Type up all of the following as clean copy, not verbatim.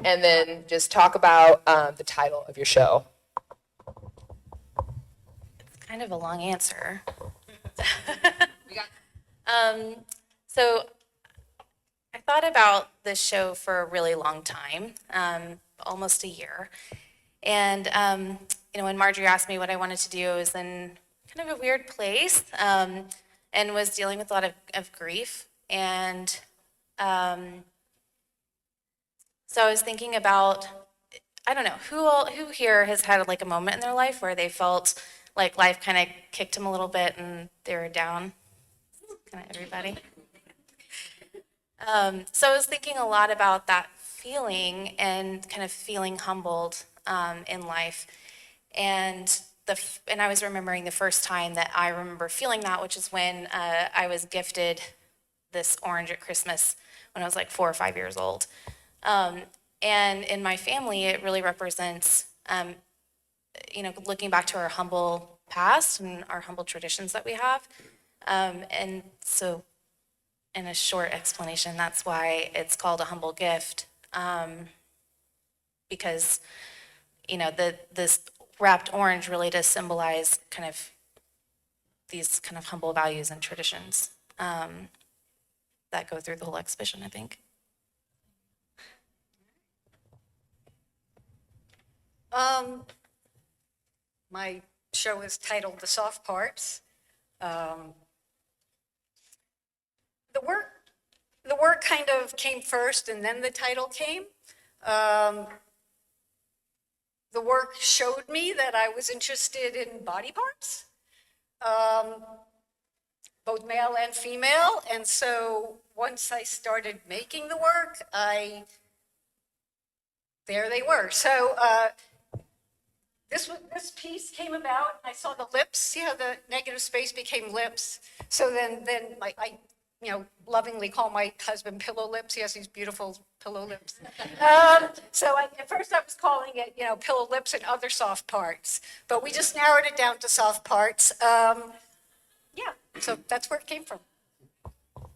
and then just talk about the title of your show. It's kind of a long answer. So I thought about this show for a really long time, almost a year. And, when Marjorie asked me what I wanted to do, I was in kind of a weird place and was dealing with a lot of grief. And so I was thinking about, I don't know, who here has had like a moment in their life where they felt like life kind of kicked them a little bit and they were down? Kind of everybody. So I was thinking a lot about that feeling and kind of feeling humbled in life. And I was remembering the first time that I remember feeling that, which is when I was gifted this orange at Christmas when I was like 4 or 5 years old. And in my family, it really represents, looking back to our humble past and our humble traditions that we have. And so, in a short explanation, that's why it's called a humble gift, because this wrapped orange really does symbolize kind of these kind of humble values and traditions that go through the whole exhibition, I think. My show is titled The Soft Parts. The work kind of came first and then the title came. The work showed me that I was interested in body parts, both male and female. And so once I started making the work, there they were. So this piece came about. I saw the lips. See how the negative space became lips. So then I lovingly call my husband Pillow Lips. He has these beautiful pillow lips. So at first I was calling it, Pillow Lips and Other Soft Parts, but we just narrowed it down to soft parts. So that's where it came from.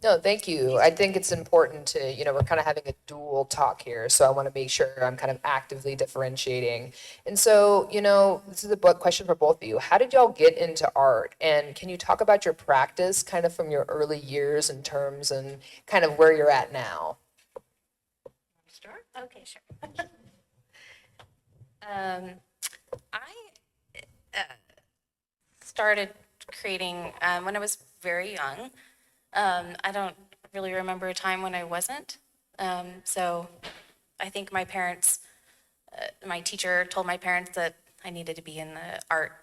No, thank you. I think it's important to, we're kind of having a dual talk here, so I want to make sure I'm kind of actively differentiating. And so, this is a question for both of you. How did y'all get into art? And can you talk about your practice kind of from your early years in terms and kind of where you're at now? Start? Okay, sure. I started creating when I was very young. I don't really remember a time when I wasn't. So I think my parents, my teacher told my parents that I needed to be in the art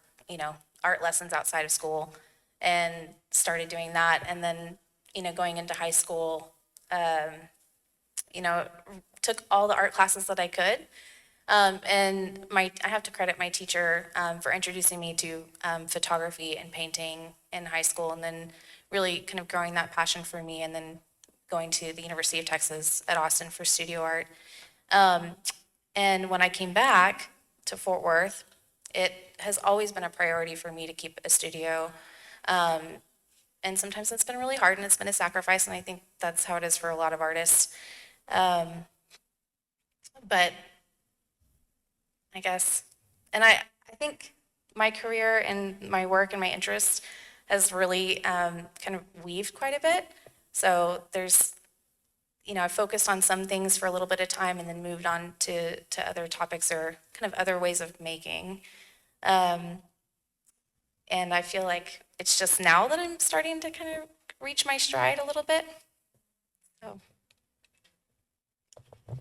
lessons outside of school, and started doing that. And then, going into high school, took all the art classes that I could. And I have to credit my teacher for introducing me to photography and painting in high school, and then really kind of growing that passion for me, and then going to the University of Texas at Austin for studio art. And when I came back to Fort Worth, it has always been a priority for me to keep a studio. And sometimes it's been really hard and it's been a sacrifice, and I think that's how it is for a lot of artists. But I guess, and I think my career and my work and my interests has really kind of weaved quite a bit. So there's, I focused on some things for a little bit of time and then moved on to other topics or kind of other ways of making. And I feel like it's just now that I'm starting to kind of reach my stride a little bit. So.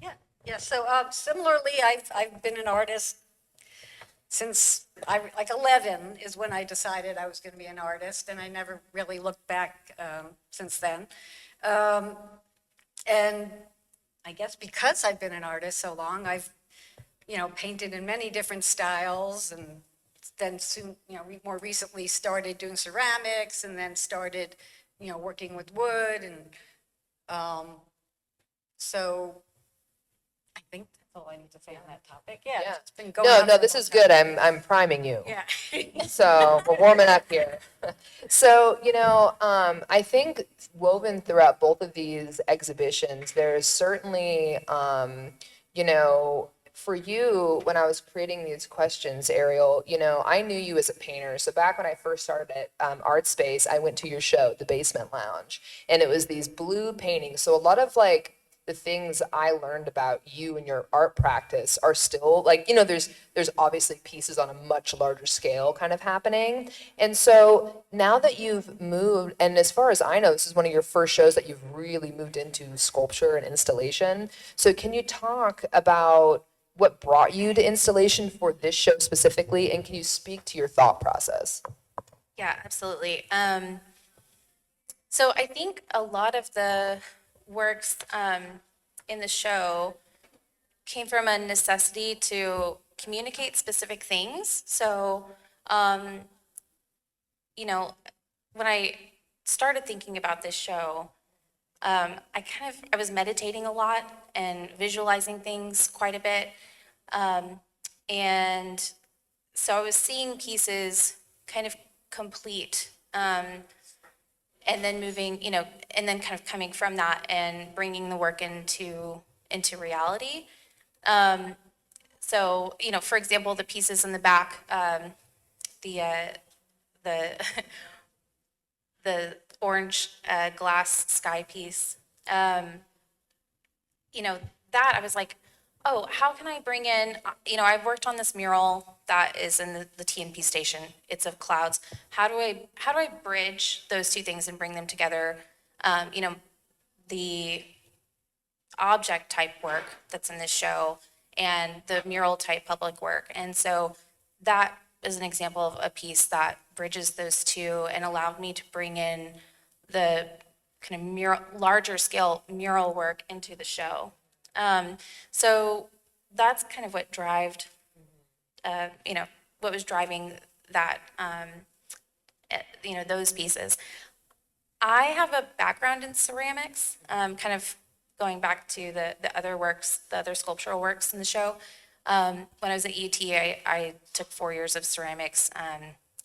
Yeah. So similarly, I've been an artist since like 11 is when I decided I was going to be an artist, and I never really looked back since then. And I guess because I've been an artist so long, I've painted in many different styles, and then soon, more recently started doing ceramics, and then started, working with wood, and so I think that's all I need to say on that topic. Yeah. It's been going on. No, this is good. I'm priming you. Yeah. So we're warming up here. So, I think woven throughout both of these exhibitions, there's certainly, for you, when I was creating these questions, Ariel, I knew you as a painter. So back when I first started at Art Space, I went to your show, The Basement Lounge, and it was these blue paintings. So a lot of like the things I learned about you and your art practice are still like, there's obviously pieces on a much larger scale kind of happening. And so now that you've moved, and as far as I know, this is one of your first shows that you've really moved into sculpture and installation. So can you talk about what brought you to installation for this show specifically, and can you speak to your thought process? Yeah, absolutely. So I think a lot of the works in the show came from a necessity to communicate specific things. So, when I started thinking about this show, I was meditating a lot and visualizing things quite a bit. And so I was seeing pieces kind of complete, and then moving, and then kind of coming from that and bringing the work into reality. So, for example, the pieces in the back, the the the orange glass sky piece, that I was like, oh, how can I bring in, I've worked on this mural that is in the TNP station. It's of clouds. How do I bridge those two things and bring them together? The object type work that's in this show and the mural type public work. And so that is an example of a piece that bridges those two and allowed me to bring in the kind of larger scale mural work into the show. So that's kind of what what was driving that, those pieces. I have a background in ceramics, kind of going back to the other works, the other sculptural works in the show. When I was at UT, I took 4 years of ceramics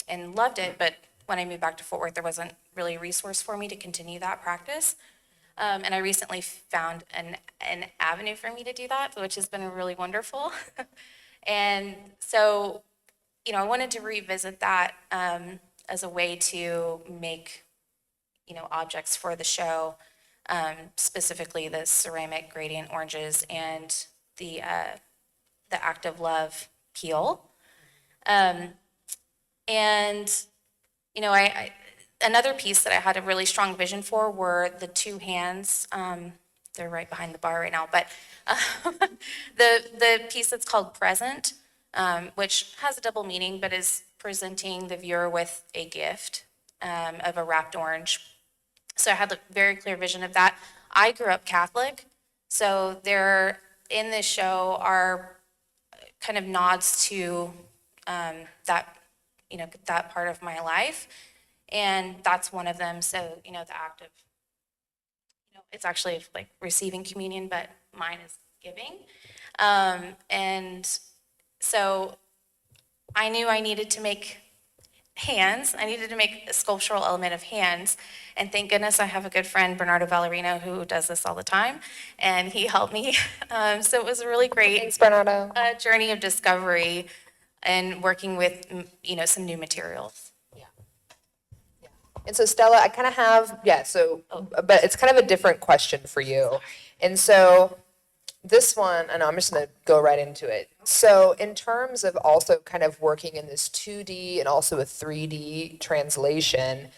and loved it, but when I moved back to Fort Worth, there wasn't really a resource for me to continue that practice. And I recently found an avenue for me to do that, which has been really wonderful. And so, I wanted to revisit that as a way to make, objects for the show, specifically the ceramic gradient oranges and the Act of Love peel. And, I another piece that I had a really strong vision for were the two hands. They're right behind the bar right now, but the piece that's called Present, which has a double meaning, but is presenting the viewer with a gift of a wrapped orange. So I had a very clear vision of that. I grew up Catholic, so there in this show are kind of nods to that, that part of my life. And that's one of them. So, the act of, it's actually like receiving communion, but mine is giving. And so I knew I needed to make hands. I needed to make a sculptural element of hands. And thank goodness I have a good friend, Bernardo Ballerino, who does this all the time. And he helped me. So it was a really great Thanks, Bernardo. Journey of discovery and working with, some new materials. And so Stella, I kind of have, but it's kind of a different question for you. And so this one, and I'm just going to go right into it. So in terms of also kind of working in this 2D and also a 3D translation,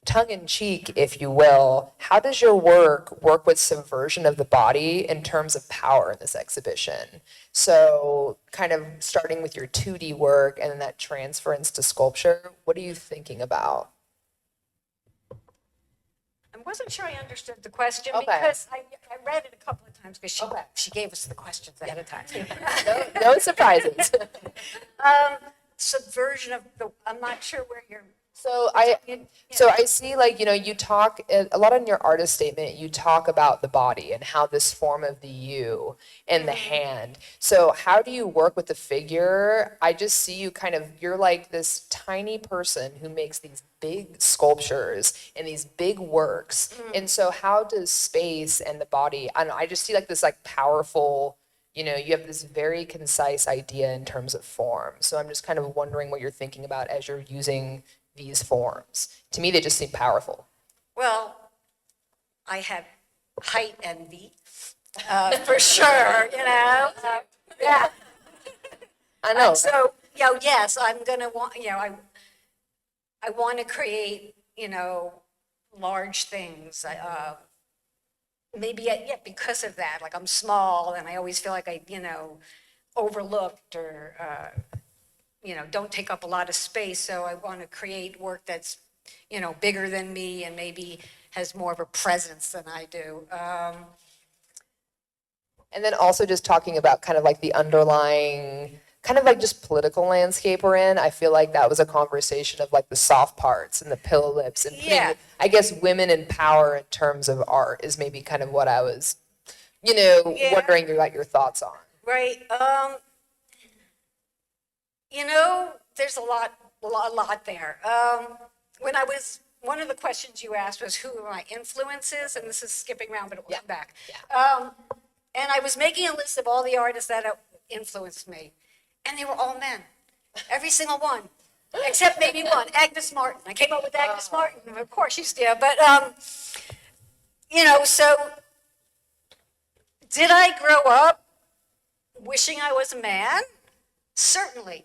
tongue in cheek, if you will, how does your work with subversion of the body in terms of power in this exhibition? So kind of starting with your 2D work and then that transference to sculpture, what are you thinking about? I wasn't sure I understood the question Okay. because I read it a couple of times because Okay. she gave us the questions ahead of time. No surprises. Subversion of I'm not sure where you're. So I see, like, you talk a lot in your artist statement, you talk about the body and how this form of the you and the hand. So how do you work with the figure? I just see you you're like this tiny person who makes these big sculptures and these big works. And so how does space and the body, I don't know, I just see like this like powerful, you know, you have this very concise idea in terms of form. So I'm just kind of wondering what you're thinking about as you're using these forms. To me, they just seem powerful. Well, I have height envy, for sure, you know. Yeah. I know. So, you know, yes, I'm gonna want, you know, I want to create, you know, large things. Maybe, yeah, because of that, like I'm small and I always feel like I, you know, overlooked or, you know, don't take up a lot of space. So I want to create work that's, you know, bigger than me and maybe has more of a presence than I do. And then also just talking about kind of like the underlying, kind of like just political landscape we're in. I feel like that was a conversation of like the soft parts and the pillow lips and putting, Yeah. I guess, women in power in terms of art is maybe kind of what I was, you know, Yeah. wondering about your thoughts on. Right. You know, there's a lot there. When I was, one of the questions you asked was who are my influences, and this is skipping around, but it will come back. And I was making a list of all the artists that influenced me, and they were all men, every single one, except maybe one, Agnes Martin. I came up with Agnes Martin, of course she's there, but you know, so did I grow up wishing I was a man? Certainly.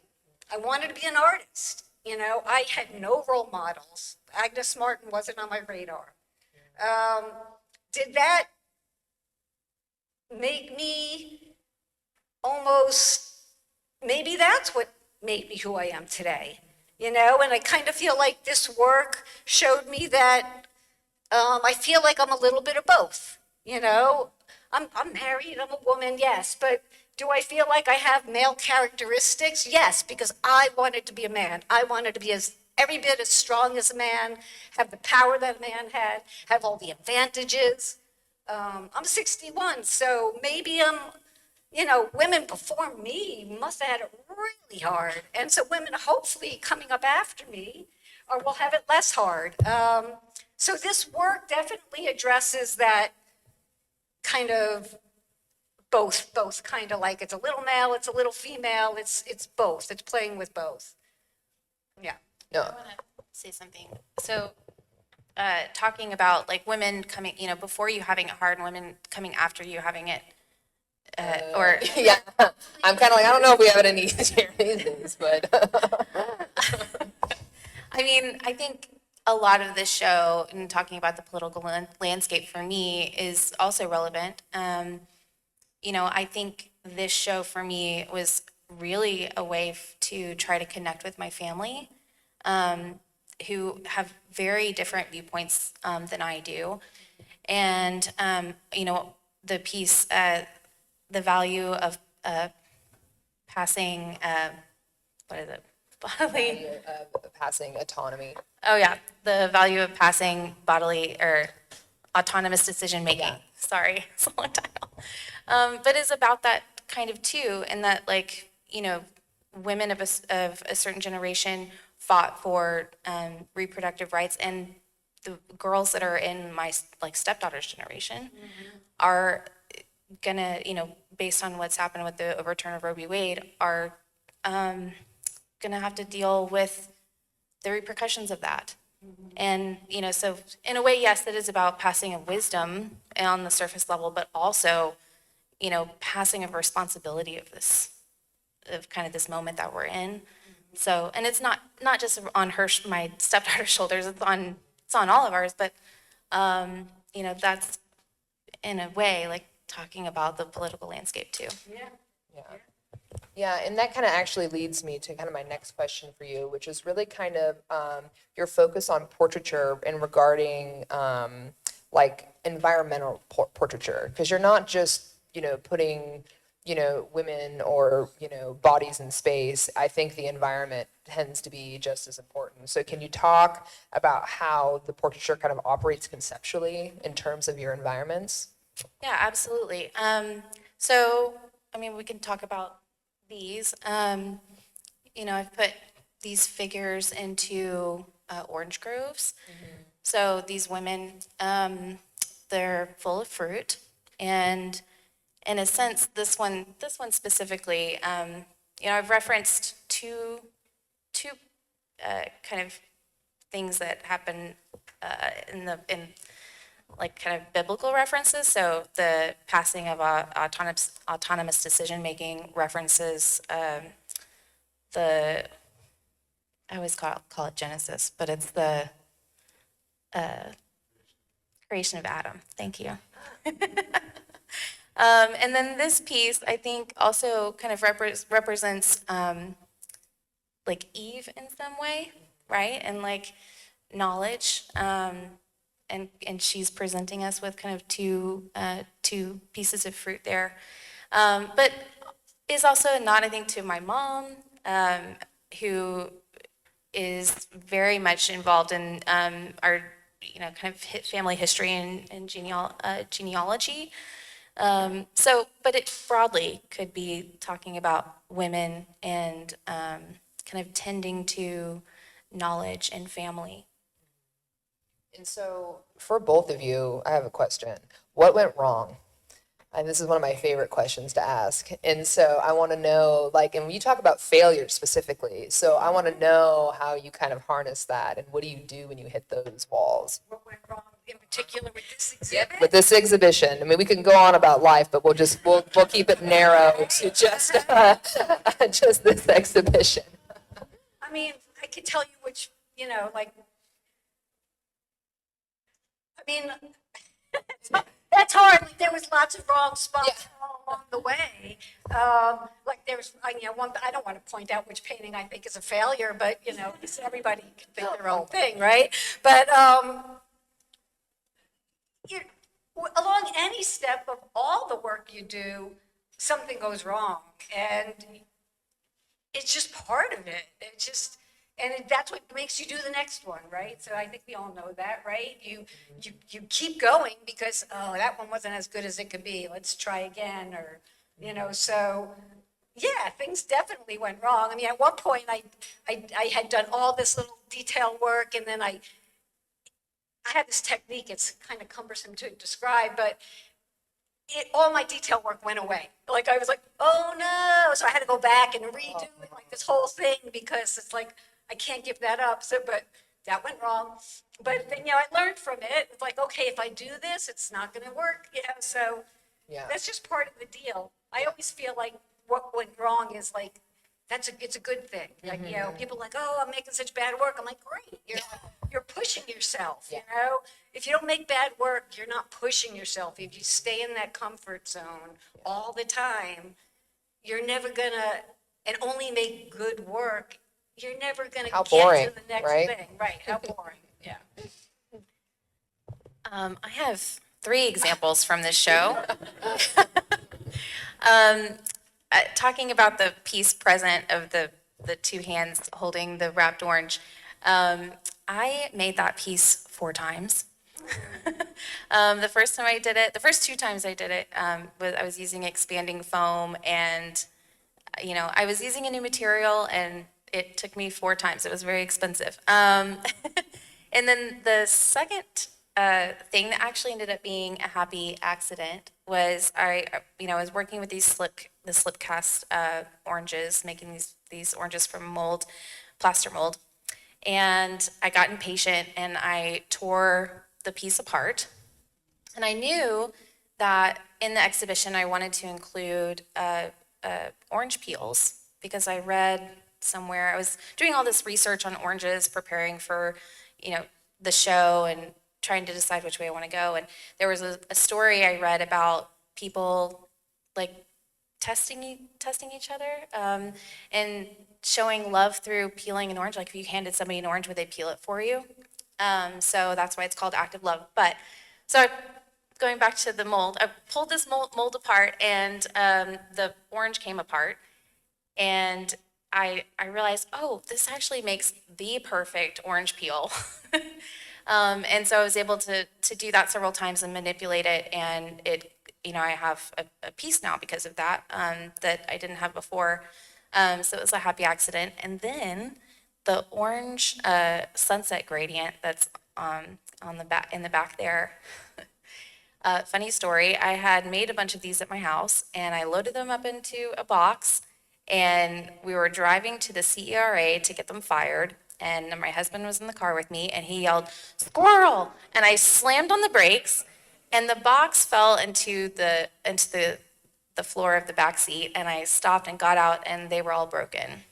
I wanted to be an artist. You know, I had no role models. Agnes Martin wasn't on my radar. Did that make me almost, maybe that's what made me who I am today, you know? And I kind of feel like this work showed me that I feel like I'm a little bit of both, you know? I'm married, I'm a woman, yes, but do I feel like I have male characteristics? Yes, because I wanted to be a man. I wanted to be every bit as strong as a man, have the power that a man had, have all the advantages. I'm 61, so maybe you know, women before me must have had it really hard. And so women hopefully coming up after me or will have it less hard. So this work definitely addresses that kind of both kind of like it's a little male, it's a little female, it's both, it's playing with both. Yeah. No. I want to say something. So, talking about like women coming, you know, before you having it hard and women coming after you having it, or Yeah, I'm kind of like, I don't know if we have it any easier these days, but. I mean, I think a lot of this show and talking about the political landscape for me is also relevant. You know, I think this show for me was really a way to try to connect with my family, who have very different viewpoints than I do. And, you know, the piece, the value of passing, what is it? Bodily. Passing autonomy. Oh, yeah, the value of passing bodily or autonomous decision-making. Yeah. Sorry, it's a long title. But it's about that kind of too, and that like, you know, women of a certain generation fought for reproductive rights, and the girls that are in my like stepdaughter's generation are gonna, you know, based on what's happened with the overturn of Roe v. Wade, are gonna have to deal with the repercussions of that. And, you know, so in a way, yes, it is about passing of wisdom on the surface level, but also, you know, passing of responsibility of this, of kind of this moment that we're in. So, and it's not just on my stepdaughter's shoulders, it's on all of ours, but, you know, that's in a way like talking about the political landscape too. Yeah. Yeah. Yeah, and that kind of actually leads me to kind of my next question for you, which is really kind of your focus on portraiture and regarding like environmental portraiture, because you're not just, you know, putting, you know, women or, you know, bodies in space. I think the environment tends to be just as important. So can you talk about how the portraiture kind of operates conceptually in terms of your environments? Yeah, absolutely. So, I mean, we can talk about these. You know, I've put these figures into orange groves. So these women, they're full of fruit, and in a sense, this one specifically, I've referenced two kind of things that happen in like kind of biblical references. So the passing of autonomous decision-making references I always call it Genesis, but it's the creation of Adam. Thank you. And then this piece, I think, also kind of represents like Eve in some way, right? And like knowledge. And she's presenting us with kind of two pieces of fruit there. But is also a nod, I think, to my mom, who is very much involved in our, kind of family history and genealogy. But it broadly could be talking about women and kind of tending to knowledge and family. And so for both of you, I have a question. What went wrong? And this is one of my favorite questions to ask. And so I want to know, like, and you talk about failure specifically. So I want to know how you kind of harness that and what do you do when you hit those walls? What went wrong in particular with this exhibit? With this exhibition. I mean, we can go on about life, but we'll keep it narrow to just just this exhibition. I mean, I could tell you which, that's hard. Like, there was lots of wrong spots all along the way. Like there's, I don't want to point out which painting I think is a failure, but everybody can think their own thing, right? But along any step of all the work you do, something goes wrong, and it's just part of it. And that's what makes you do the next one, right? So I think we all know that, right? You keep going because, oh, that one wasn't as good as it could be. Let's try again, or So yeah, things definitely went wrong. I mean, at one point, I had done all this little detail work, and then I had this technique. It's kind of cumbersome to describe, but all my detail work went away. Like I was like, oh no! So I had to go back and redo like this whole thing because it's like, I can't give that up. So, but that went wrong. But then, I learned from it. It's like, okay, if I do this, it's not going to work. So that's just part of the deal. I always feel like what went wrong is like, it's a good thing. Like, people are like, oh, I'm making such bad work. I'm like, great. You're pushing yourself, If you don't make bad work, you're not pushing yourself. If you stay in that comfort zone all the time, you're never gonna, and only make good work, you're never gonna get to the next thing. Right, how boring, yeah. I have 3 examples from this show. Talking about the piece present of the 2 hands holding the wrapped orange, I made that piece 4 times. The first 2 times I did it, I was using expanding foam, and I was using a new material, and it took me 4 times. It was very expensive. And then the second thing that actually ended up being a happy accident was I was working with the slip cast oranges, making these oranges from plaster mold, and I got impatient and I tore the piece apart. And I knew that in the exhibition I wanted to include orange peels because I read somewhere, I was doing all this research on oranges, preparing for the show and trying to decide which way I want to go. And there was a story I read about people like testing each other and showing love through peeling an orange. Like if you handed somebody an orange, would they peel it for you? So that's why it's called active love. But so going back to the mold, I pulled this mold apart, and the orange came apart, and I realized, oh, this actually makes the perfect orange peel. And so I was able to do that several times and manipulate it, and I have a piece now because of that, that I didn't have before. So it was a happy accident. And then the orange sunset gradient that's in the back there, Funny story, I had made a bunch of these at my house, and I loaded them up into a box, and we were driving to the CERA to get them fired, and my husband was in the car with me, and he yelled, "Squirrel!" And I slammed on the brakes, and the box fell into the floor of the back seat, and I stopped and got out, and they were all broken.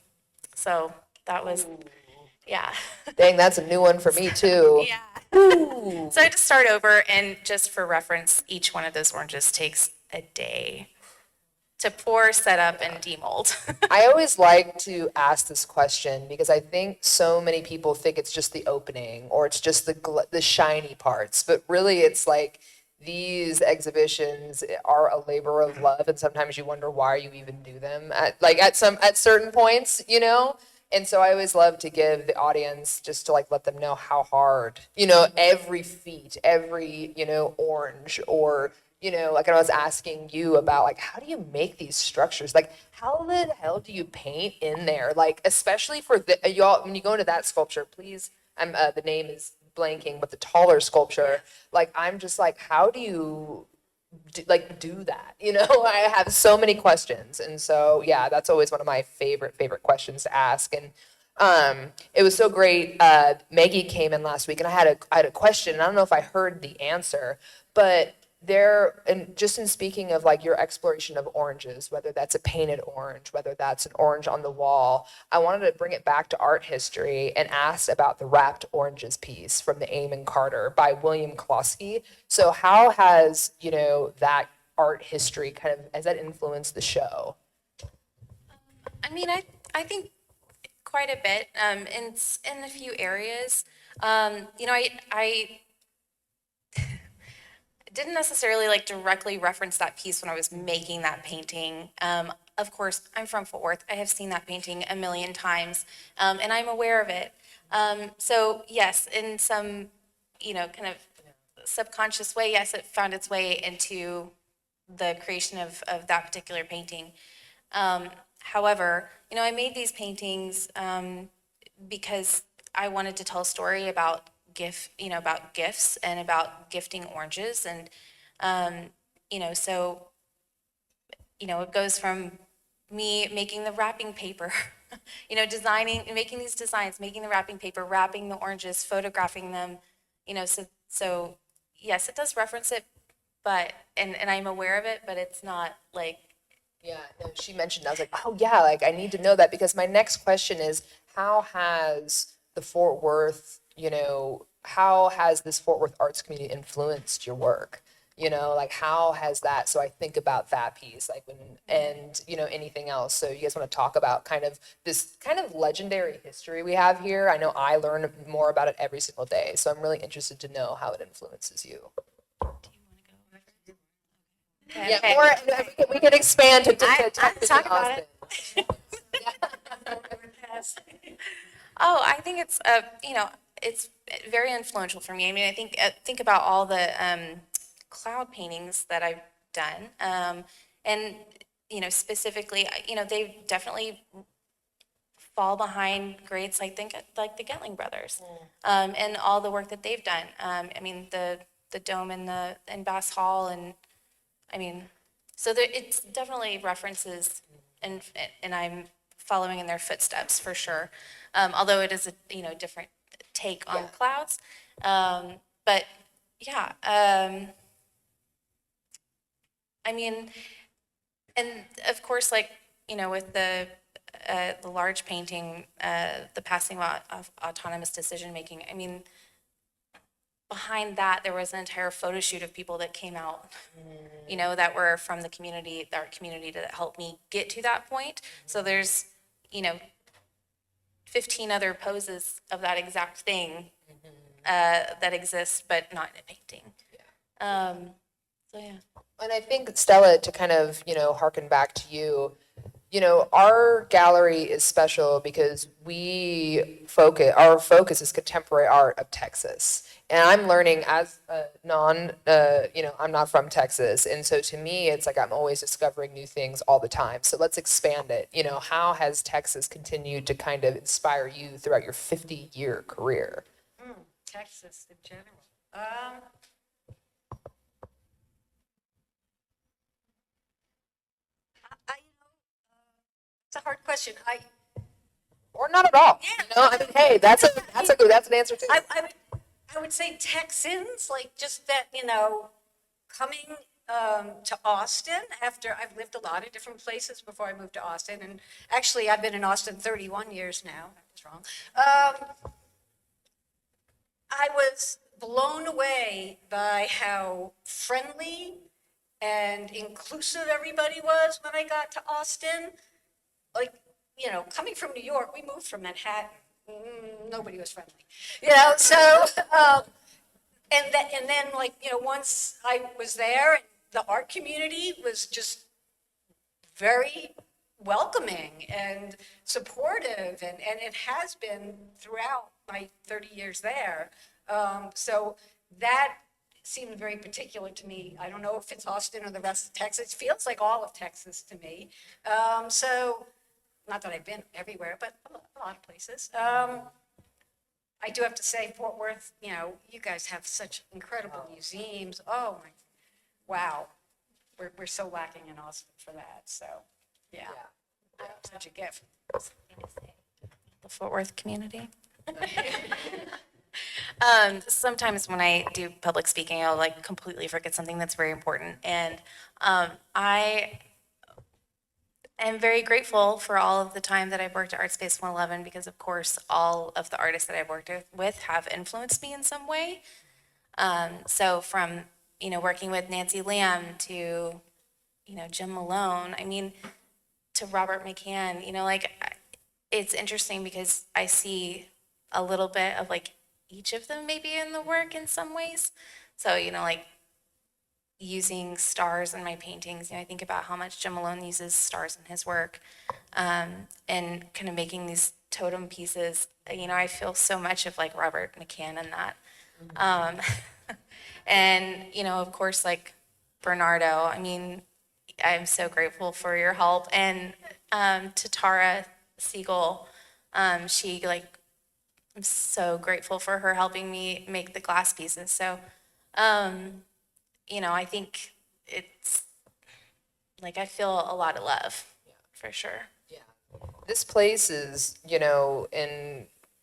So that was, yeah. Dang, that's a new one for me too. Yeah. Ooh. So I had to start over, and just for reference, each one of those oranges takes a day to pour, set up, and demold. I always like to ask this question because I think so many people think it's just the opening or it's just the shiny parts, but really it's like these exhibitions are a labor of love, and sometimes you wonder why you even do them at certain points, you know? And so I always love to give the audience just to like let them know how hard, every feat, every, orange or like I was asking you about, like, how do you make these structures? Like, how the hell do you paint in there? Like, especially for y'all, when you go into that sculpture, please, the name is blanking, but the taller sculpture, like, I'm just like, how do you do that? I have so many questions. And so, yeah, that's always one of my favorite questions to ask. And it was so great. Maggie came in last week and I had a question, and I don't know if I heard the answer, but and just in speaking of like your exploration of oranges, whether that's a painted orange, whether that's an orange on the wall, I wanted to bring it back to art history and ask about the wrapped oranges piece from the Eamon Carter by William Klosky. So how has, that art history has that influenced the show? I mean, I think quite a bit, in a few areas. I didn't necessarily like directly reference that piece when I was making that painting. Of course, I'm from Fort Worth. I have seen that painting a million times, and I'm aware of it. So yes, in some, kind of subconscious way, yes, it found its way into the creation of that particular painting. However, I made these paintings because I wanted to tell a story about about gifts and about gifting oranges, and so it goes from me making the wrapping paper, designing, making these designs, making the wrapping paper, wrapping the oranges, photographing them, so yes, it does reference it, but and I'm aware of it, but it's not like. Yeah, no, she mentioned, I was like, oh yeah, like I need to know that, because my next question is, how has the Fort Worth, how has this Fort Worth arts community influenced your work? Like how has that, so I think about that piece, like and anything else. So you guys want to talk about kind of this kind of legendary history we have here? I know I learn more about it every single day, so I'm really interested to know how it influences you. Okay, Yeah, okay. or we can expand to Texas talk and about it. Austin. Oh, I think it's it's very influential for me. I mean, I think about all the cloud paintings that I've done, and specifically, they definitely fall behind greats like the Getling brothers, and all the work that they've done. I mean, the dome in Bass Hall, and I mean, so it's definitely references, and I'm following in their footsteps for sure. Although it is a different take on clouds, but yeah, I mean, and of course, like with the large painting, the passing of autonomous decision making. I mean, behind that, there was an entire photo shoot of people that came out, that were from the community, our community, that helped me get to that point. So there's, 15 other poses of that exact thing that exist, but not in a painting. So yeah. And I think, Stella, to kind of, harken back to you, our gallery is special because our focus is contemporary art of Texas. And I'm learning as a I'm not from Texas. And so to me, it's like I'm always discovering new things all the time. So let's expand it. How has Texas continued to kind of inspire you throughout your 50-year career? Texas in general. a hard question. Or not at all. You know, I mean, hey, that's an answer too. I would say Texans, like just that, coming to Austin after I've lived a lot of different places before I moved to Austin. And actually, I've been in Austin 31 years now. I was wrong. I was blown away by how friendly and inclusive everybody was when I got to Austin. Like, coming from New York, we moved from Manhattan. Nobody was friendly, so, and then like, once I was there, the art community was just very welcoming and supportive, and it has been throughout my 30 years there. So that seemed very particular to me. I don't know if it's Austin or the rest of Texas. It feels like all of Texas to me. So, not that I've been everywhere, but a lot of places. I do have to say, Fort Worth, you guys have such incredible museums. Oh my, wow. We're so lacking in Austin for that. So, yeah. Such a gift. The Fort Worth community. Sometimes when I do public speaking, I'll like completely forget something that's very important. And I am very grateful for all of the time that I've worked at Art Space 111 because, of course, all of the artists that I've worked with have influenced me in some way. So from, working with Nancy Lamb to, Jim Malone, to Robert McCann, it's interesting because I see a little bit of like each of them maybe in the work in some ways. So, using stars in my paintings, I think about how much Jim Malone uses stars in his work, and kind of making these totem pieces. I feel so much of like Robert McCann in that. And, of course, like Bernardo, I'm so grateful for your help. And to Tara Siegel, she I'm so grateful for her helping me make the glass pieces. So, I think it's like I feel a lot of love for sure. Yeah. This place is,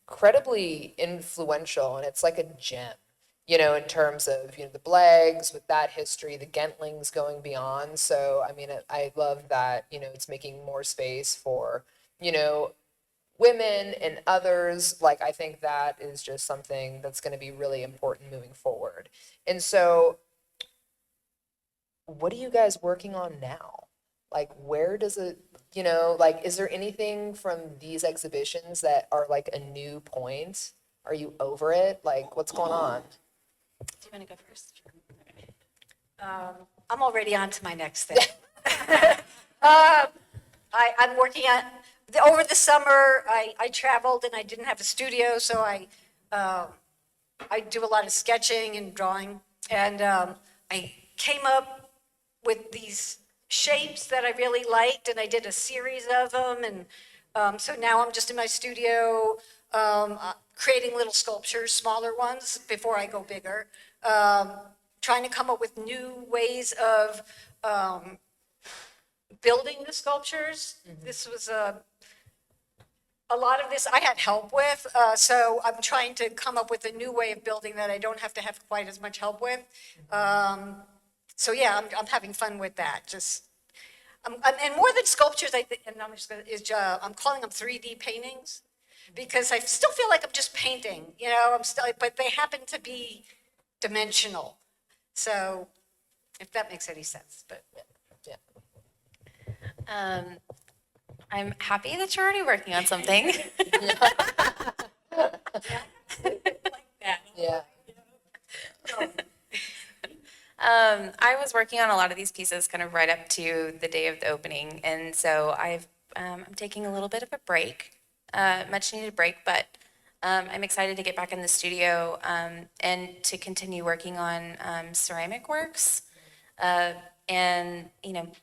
incredibly influential, and it's like a gem, in terms of, the Blaggs with that history, the Gentlings going beyond. So, I love that, it's making more space for, women and others. Like, I think that is just something that's going to be really important moving forward. And so, what are you guys working on now? Like, where does it, is there anything from these exhibitions that are like a new point? Are you over it? Like, what's going on? Do you want to go first? I'm already on to my next thing. I'm working on, over the summer, I traveled and I didn't have a studio, so I do a lot of sketching and drawing. And I came up with these shapes that I really liked, and I did a series of them. And so now I'm just in my studio creating little sculptures, smaller ones, before I go bigger. Trying to come up with new ways of building the sculptures. This was a lot of this I had help with, so I'm trying to come up with a new way of building that I don't have to have quite as much help with. So yeah, I'm having fun with that. And more than sculptures, I'm calling them 3D paintings, because I still feel like I'm just painting. But they happen to be dimensional. So, if that makes any sense, but Yeah. I'm happy that you're already working on something. Yeah. I was working on a lot of these pieces kind of right up to the day of the opening, and so I'm taking a little bit of a break, much needed break, but I'm excited to get back in the studio and to continue working on ceramic works, and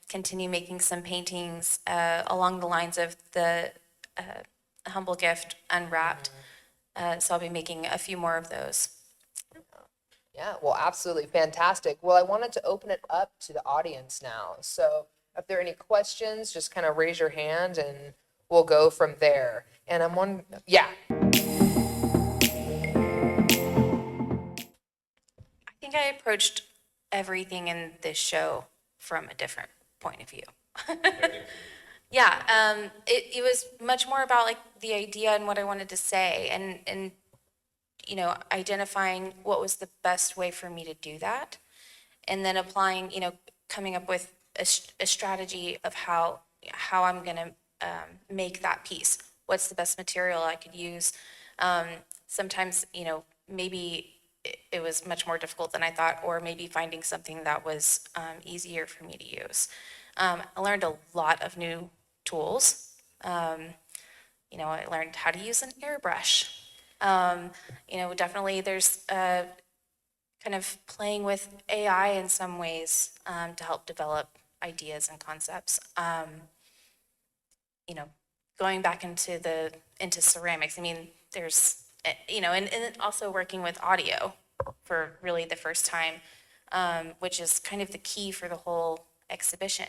continue making some paintings along the lines of the Humble Gift Unwrapped. So I'll be making a few more of those. Yeah, well, absolutely fantastic. Well, I wanted to open it up to the audience now. So if there are any questions, just kind of raise your hand and we'll go from there. And I'm one, yeah. I think I approached everything in this show from a different point of view. Yeah, it was much more about like the idea and what I wanted to say, and identifying what was the best way for me to do that, and then applying, coming up with a strategy of how I'm going to make that piece. What's the best material I could use? Sometimes, maybe it was much more difficult than I thought, or maybe finding something that was easier for me to use. I learned a lot of new tools. I learned how to use an airbrush. Definitely there's kind of playing with AI in some ways to help develop ideas and concepts. Going back into ceramics. I mean, there's and also working with audio for really the first time, which is kind of the key for the whole exhibition.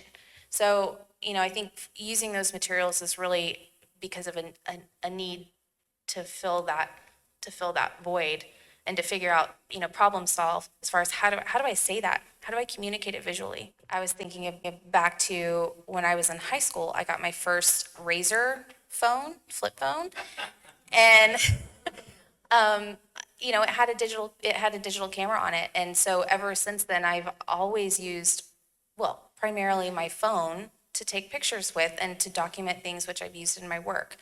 So, I think using those materials is really because of a need to fill that void and to figure out, problem solve as far as how do I say that? How do I communicate it visually? I was thinking of back to when I was in high school. I got my first Razor phone, flip phone, and it had a digital camera on it. And so ever since then, I've always used, well, primarily my phone to take pictures with and to document things which I've used in my work.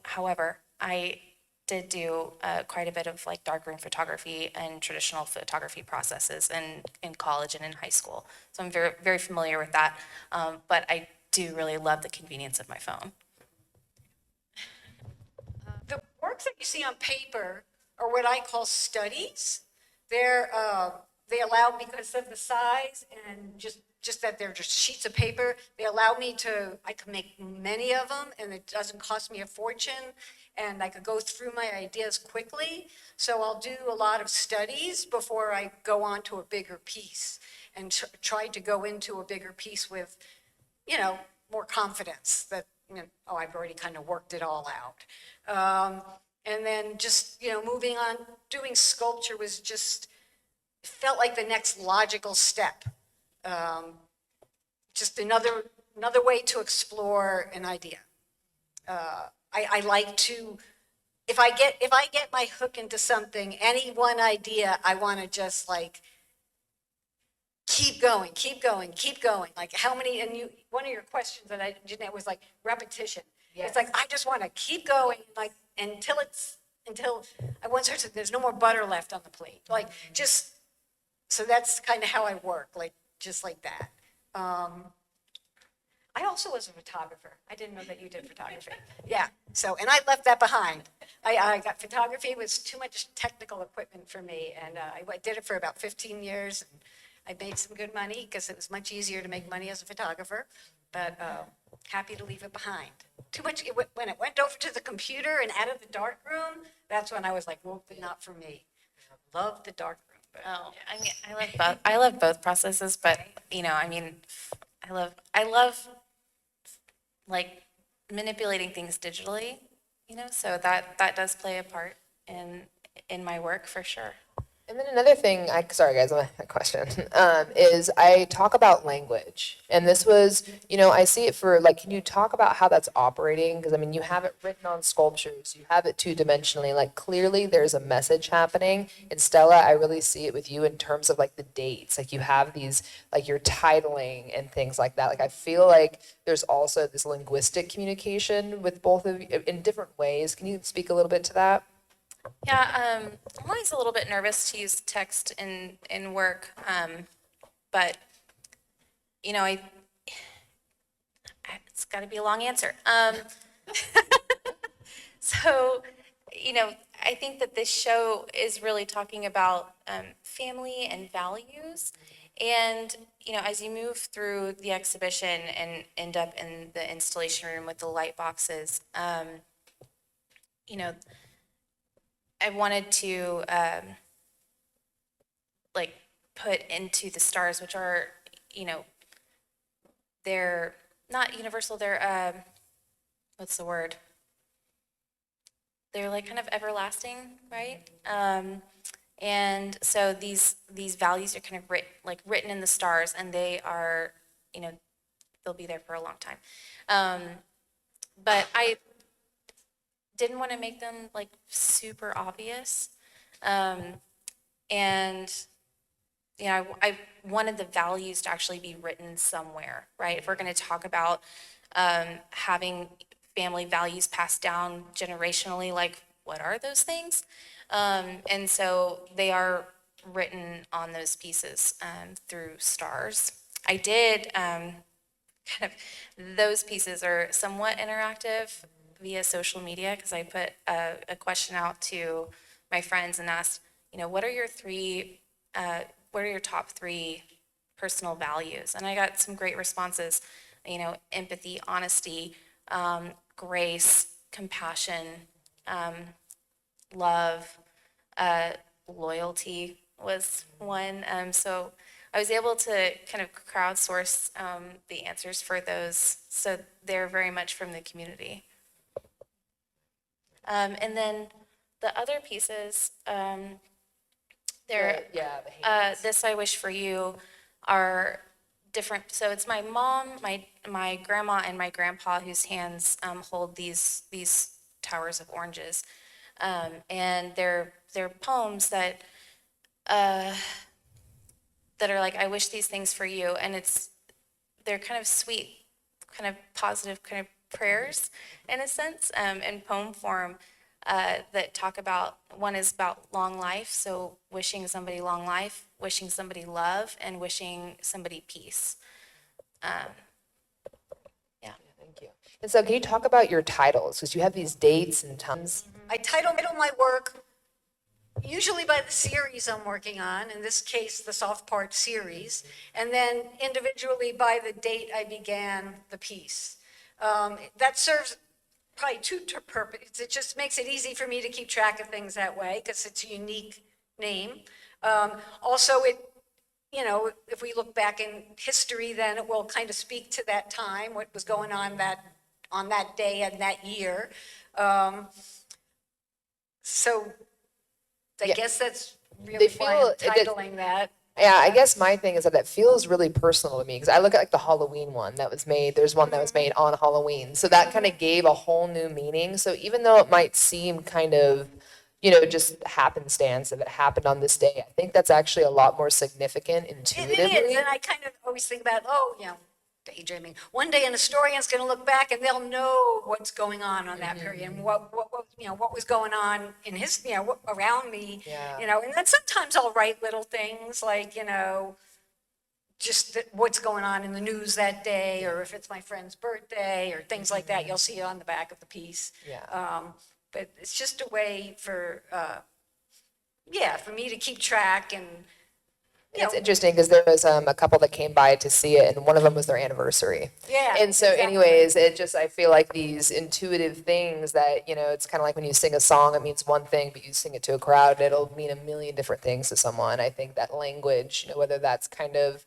However, I did do quite a bit of like darkroom photography and traditional photography processes in college and in high school. So I'm very, very familiar with that. But I do really love the convenience of my phone. The works that you see on paper are what I call studies. They allow, because of the size and just that they're just sheets of paper, they allow me I can make many of them, and it doesn't cost me a fortune, and I could go through my ideas quickly. So I'll do a lot of studies before I go on to a bigger piece, and try to go into a bigger piece with, more confidence that, I've already kind of worked it all out. And then just, moving on, doing sculpture was just, felt like the next logical step. Just another way to explore an idea. I like to, if I get my hook into something, any one idea, I want to just like keep going. Like how many? And one of your questions that I didn't was like repetition. Yes. It's like I just want to keep going, like until I once heard there's no more butter left on the plate. Like just. So that's kind of how I work, like just like that. I also was a photographer. I didn't know that you did photography. Yeah. So, and I left that behind. I got photography. It was too much technical equipment for me, and I did it for about 15 years. And I made some good money because it was much easier to make money as a photographer. But happy to leave it behind. Too much. When it went over to the computer and out of the dark room, that's when I was like, well, not for me. I love the dark room. Oh, I mean, I love both processes, but I love like manipulating things digitally, so that does play a part in my work for sure. And then another thing, sorry guys, my question, is I talk about language. And this was, I see it for like, can you talk about how that's operating? Because I mean, you have it written on sculptures, you have it two-dimensionally, like clearly there's a message happening. And Stella, I really see it with you in terms of like the dates, like you have these, like your titling and things like that. Like I feel like there's also this linguistic communication with both of you in different ways. Can you speak a little bit to that? Yeah, I'm always a little bit nervous to use text in work, but it's got to be a long answer. So, I think that this show is really talking about family and values, and as you move through the exhibition and end up in the installation room with the light boxes, I wanted to like put into the stars, which are, they're not universal, they're, what's the word? They're like kind of everlasting, right? And so these values are kind of written in the stars, and they are, you know, they'll be there for a long time. But I didn't want to make them like super obvious. And you know, I wanted the values to actually be written somewhere, right? If we're going to talk about having family values passed down generationally, like what are those things? And so they are written on those pieces through stars. I did kind of, those pieces are somewhat interactive via social media because I put a question out to my friends and asked, you know, what are your top three personal values? And I got some great responses, you know, empathy, honesty, grace, compassion, love, loyalty was one. So I was able to kind of crowdsource the answers for those. So they're very much from the community. And then the other pieces, they're, The hands. This I Wish for You are different. So it's my mom, my grandma, and my grandpa whose hands hold these towers of oranges. And they're poems that are like, I wish these things for you. And they're kind of sweet, kind of positive, kind of prayers in a sense, in poem form. That talk about, one is about long life, so wishing somebody long life, wishing somebody love, and wishing somebody peace. Yeah. Thank you. And so can you talk about your titles? Because you have these dates and times. I title my work usually by the series I'm working on, in this case, the soft part series, and then individually by the date I began the piece. That serves probably two purposes. It just makes it easy for me to keep track of things that way because it's a unique name. Also, you know, if we look back in history, then it will kind of speak to that time, what was going on that day and that year. So I guess that's really why I'm titling that. Yeah, I guess my thing is that it feels really personal to me because I look at like the Halloween one that was made. There's one that was made on Halloween. So that kind of gave a whole new meaning. So even though it might seem kind of, you know, just happenstance if it happened on this day, I think that's actually a lot more significant intuitively. It is, and I kind of always think about, you know, daydreaming. One day an historian's going to look back and they'll know what's going on that period and what you know, what was going on in his, you know, around me, Yeah. you know, and then sometimes I'll write little things like, you know, just what's going on in the news that day, or if it's my friend's birthday or things like that, you'll see it on the back of the piece. Yeah. But it's just a way for me to keep track and, It's interesting because there was a couple that came by to see it, and one of them was their anniversary. Yeah, And so, exactly. anyways, I feel like these intuitive things that, you know, it's kind of like when you sing a song, it means one thing, but you sing it to a crowd, it'll mean a million different things to someone. I think that language, you know, whether that's kind of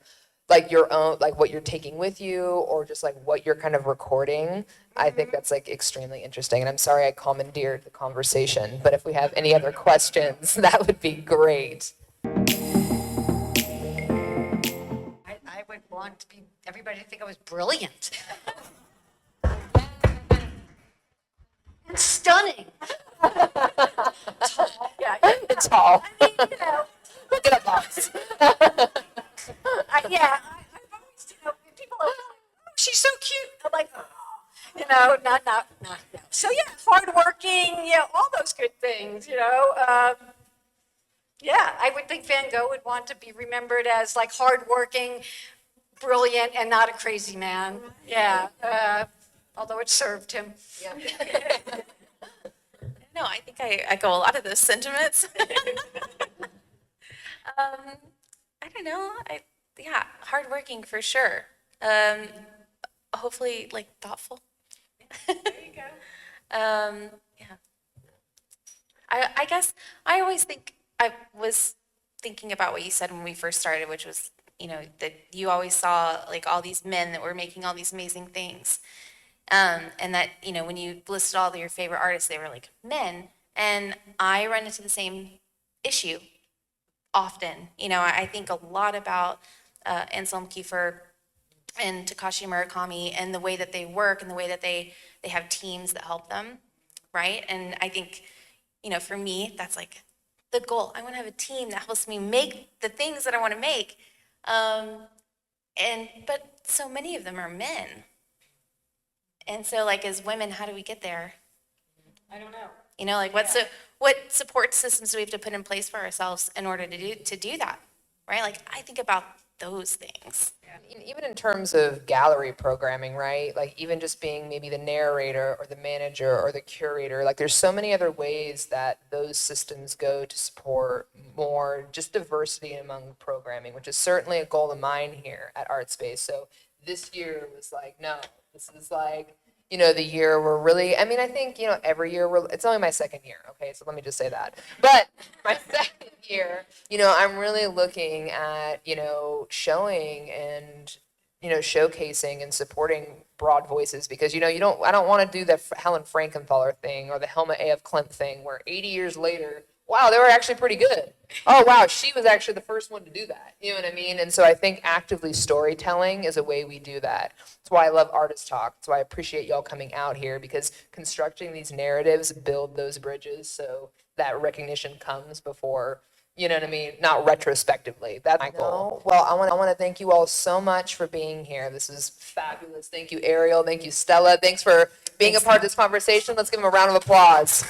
like your own, like what you're taking with you, or just like what you're kind of recording, I think that's like extremely interesting. And I'm sorry I commandeered the conversation, but if we have any other questions, that would be great. I would want everybody to think I was brilliant. And stunning. Tall. Yeah. It's tall. I mean, you know. Look at a box. I've always, you know, people are like, oh, she's so cute. I'm like, oh, you know, not. So yeah, hardworking, yeah, all those good things, you know. Yeah, I would think Van Gogh would want to be remembered as like hardworking, brilliant, and not a crazy man. Yeah, although it served him. Yeah. No, I think I echo a lot of those sentiments. I don't know. Yeah, hardworking for sure. Hopefully, like thoughtful. There you go. Yeah. I guess I always think I was thinking about what you said when we first started, which was that you always saw like all these men that were making all these amazing things. And that, when you listed all of your favorite artists, they were like men. And I run into the same issue often. I think a lot about Anselm Kiefer and Takashi Murakami and the way that they work and the way that they have teams that help them, right? And I think, for me, that's like the goal. I want to have a team that helps me make the things that I want to make. But so many of them are men. And so, like, as women, how do we get there? I don't know. What support systems do we have to put in place for ourselves in order to do that, right? Like, I think about those things. Even in terms of gallery programming, right? Like even just being maybe the narrator or the manager or the curator, like there's so many other ways that those systems go to support more just diversity among programming, which is certainly a goal of mine here at ArtSpace. So this year was like, no, this is like, the year we're really, I think, every year it's only my second year. Okay. So let me just say that, but my second year, I'm really looking at, showing and, showcasing and supporting broad voices because, I don't want to do the Helen Frankenthaler thing or the Helma A.F. Klimt thing where 80 years later, wow, they were actually pretty good. Oh, wow, she was actually the first one to do that. You know what I mean? And so I think actively storytelling is a way we do that. That's why I love Artist Talk. That's why I appreciate y'all coming out here because constructing these narratives build those bridges so that recognition comes before, you know what I mean? Not retrospectively. That's my goal. Well, I want to thank you all so much for being here. This is fabulous. Thank you, Ariel. Thank you, Stella. Thanks for being a part of this conversation. Let's give them a round of applause.